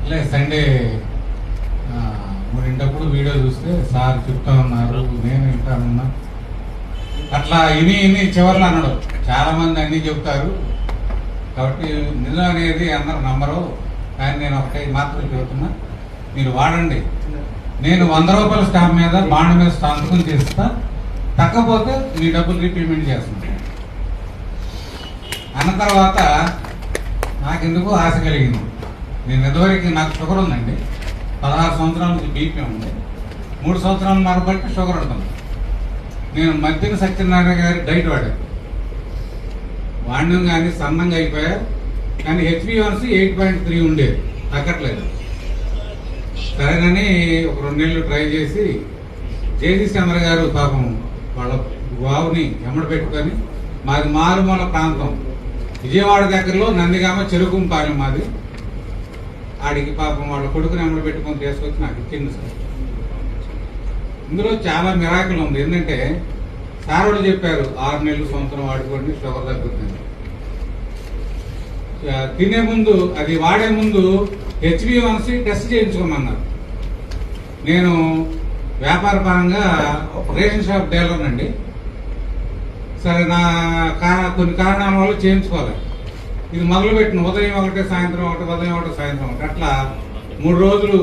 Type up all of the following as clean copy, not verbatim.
అట్లే Sunday మూడింటప్పుడు video చూస్తే sir చెప్తా ఉన్నారు, నేను వింటానున్నా. అట్లా ఇని చివరిలో అన్నాడు, చాలా మంది అన్ని చెప్తారు కాబట్టి నిజం అనేది అందరు నమ్మరు, కానీ నేను ఒకటే మాత్రం చెబుతున్నా, మీరు వాడండి. నేను 100 రూపాయల స్టాంప్ మీద బాండ్ మీద సంతకం చేస్తా, తగ్గపోతే మీ డబ్బులు రీపేమెంట్ చేస్తున్నా అన్న తర్వాత నాకెందుకు ఆశ కలిగింది. నేను ఇదివరకు నాకు షుగర్ ఉందండి, 16 సంవత్సరాల నుంచి బీపీ ఉంది, 3 సంవత్సరాల మరబట్టి షుగర్ ఉంటుంది. నేను మధ్యన సత్యనారాయణ గారి డైట్ వాడినం కానీ సన్నంగా అయిపోయా, కానీ HbA1c 8.3 ఉండేది, తగ్గట్లేదు. సరేనని ఒక 2 నెలలు ట్రై చేసి జేసీ చంద్ర గారు పాపం వాళ్ళ బావుని ఎమ్మడి పెట్టుకొని, మాది మారుమూల ప్రాంతం విజయవాడ దగ్గరలో నందిగామ చెరుకుంపాలెం మాది, ఆడికి పాపం వాళ్ళ కొడుకుని ఎమ్మడి పెట్టుకొని తీసుకొచ్చి నాకు ఇచ్చింది సార్. ఇందులో చాలా మిరాకిల్ ఉంది. ఏంటంటే సార్ వాళ్ళు చెప్పారు 6 నెలలు సంవత్సరం వాడుకోండి షుగర్ తగ్గుతుంది. తినే ముందు అది వాడే ముందు HbA1c టెస్ట్ చేయించుకోమన్నారు. నేను వ్యాపార పరంగా రేషన్ షాప్ డీలర్ అండి. సరే నా కొన్ని కారణాల వల్ల చేయించుకోవాలి. ఇది మొదలుపెట్టిన ఉదయం ఒకటి సాయంత్రం ఒకటి, ఉదయం ఒకటి సాయంత్రం ఒకటి, అట్లా 3 రోజులు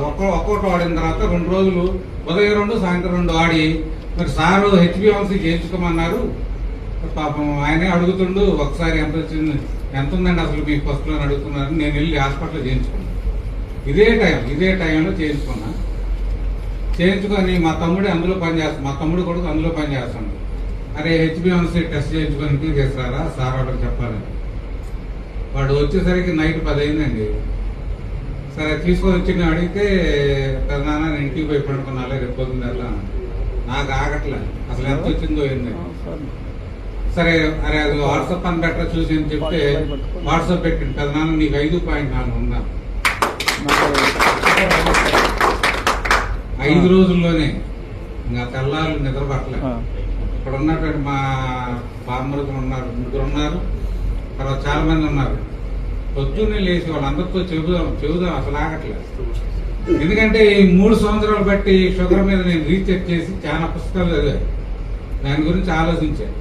ఒక్కొక్కటి వాడిన తర్వాత 2 రోజులు ఉదయం 2 సాయంత్రం 2 వాడి, మరి సారు HbA1c చేయించుకోమన్నారు. పాపం ఆయనే అడుగుతుండు, ఒకసారి ఎంత వచ్చింది, ఎంత ఉందండి అసలు మీకు ఫస్ట్లో అని అడుగుతున్నారు. నేను వెళ్ళి హాస్పిటల్లో చేయించుకున్నాను. ఇదే టైంలో చేయించుకొని మా తమ్ముడు అందులో పనిచేస్తాను, మా తమ్ముడు కొడుకు అందులో పనిచేస్తాడు. అరే HbA1c టెస్ట్ చేయించుకొని తీసుకురారా సార్ వాళ్ళకి చెప్పాలని. వాడు వచ్చేసరికి నైట్ 10 అయిందండి. సరే తీసుకొని వచ్చి నేను అడిగితే, పెద్దనా నేను ఇంటికి పోయి పడుకున్నాలే, రేపు పొద్దున్న ఎలా, నాకు ఆగట్లే అసలు ఎంత వచ్చిందో ఏంది. సరే అరే అది వాట్సాప్ అని బెటర్ చూసి అని చెప్తే వాట్సాప్ పెట్టింది, పెద్దనాన్న నీకు 5.4 ఉందా. 5 రోజుల్లోనే ఇంకా తెల్లారు నిద్ర పట్టలేదు. ఇక్కడ ఉన్నటువంటి మా బామ్మరుదులు ఉన్నారు, 3 ఉన్నారు, తర్వాత చాలా మంది ఉన్నారు. పొద్దున్నే లేచి వాళ్ళందరితో చెబుదాం అసలు ఆగట్లేదు. ఎందుకంటే ఈ 3 సంవత్సరాలు బట్టి షుగర్ మీద నేను రీసెర్చ్ చేసి చాలా పుస్తకాలు చదివాను, దాని గురించి ఆలోచించాను.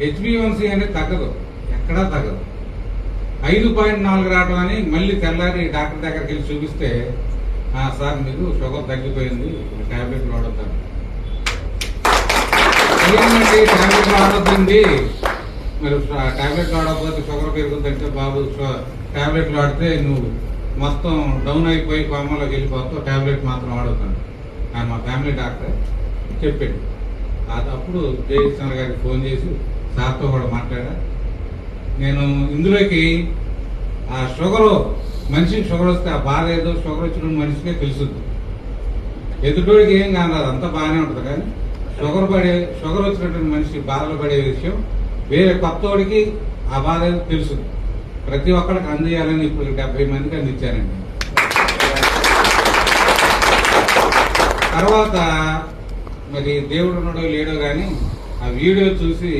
HbA1c అనేది తగ్గదు, ఎక్కడా తగ్గదు. 5.4 రావడం అని మళ్ళీ తెల్లారి డాక్టర్ దగ్గరికి వెళ్ళి చూపిస్తే, సార్ మీకు షుగర్ తగ్గిపోయింది, టాబ్లెట్లు వాడొద్దాం. టాబ్లెట్లు వాడొద్దండి, మరి టాబ్లెట్లు వాడకపోతే షుగర్ పెరుగుతుందంటే, బాబు టాబ్లెట్లు వాడితే నువ్వు మొత్తం డౌన్ అయిపోయి కోమాలోకి వెళ్ళిపోతావు, టాబ్లెట్ మాత్రం వాడొద్దండి ఆయన మా ఫ్యామిలీ డాక్టర్ చెప్పాడు. అప్పుడు జయచంద్ర గారికి ఫోన్ చేసి సార్తో కూడా మాట్లాడా. నేను ఇందులోకి ఆ షుగరు, మనిషికి షుగర్ వస్తే ఆ బాధ ఏదో షుగర్ వచ్చిన మనిషికే తెలుసుద్ది, ఎదుటోడికి ఏం కాదు, అంతా బాగానే ఉంటుంది. కానీ షుగర్ వచ్చినటువంటి మనిషి బాధలు పడే విషయం వేరే కొత్తోడికి ఆ బాధ ఏదో తెలుసుద్ది. ప్రతి ఒక్కరికి అందియాలని ఇప్పుడు 70 మందికి అందించానండి. తర్వాత మరి దేవుడు ఉన్నాడో లేడో కానీ ఆ వీడియో చూసి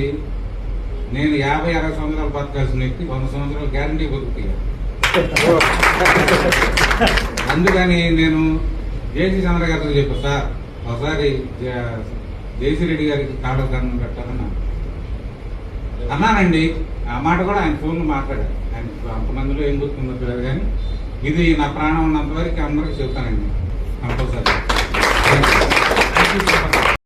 నేను 50-60 సంవత్సరాలు బతకాల్సిన వ్యక్తి 100 సంవత్సరాలు గ్యారంటీ బతుకుతాను. అందుకని నేను జేసీ చంద్ర గారితో చెప్పాను, సార్ ఒకసారి జేసీ రెడ్డి గారికి కాళ్ళ దండం పెట్టాలని అన్నానండి. ఆ మాట కూడా ఆయన ఫోన్లో మాట్లాడారు. ఆయన అంతమందిలో ఏం గుర్తుందో తెలియదు, కానీ ఇది నా ప్రాణం ఉన్నంత వరకు అందరికీ చెప్తానండి కంపల్సరీ.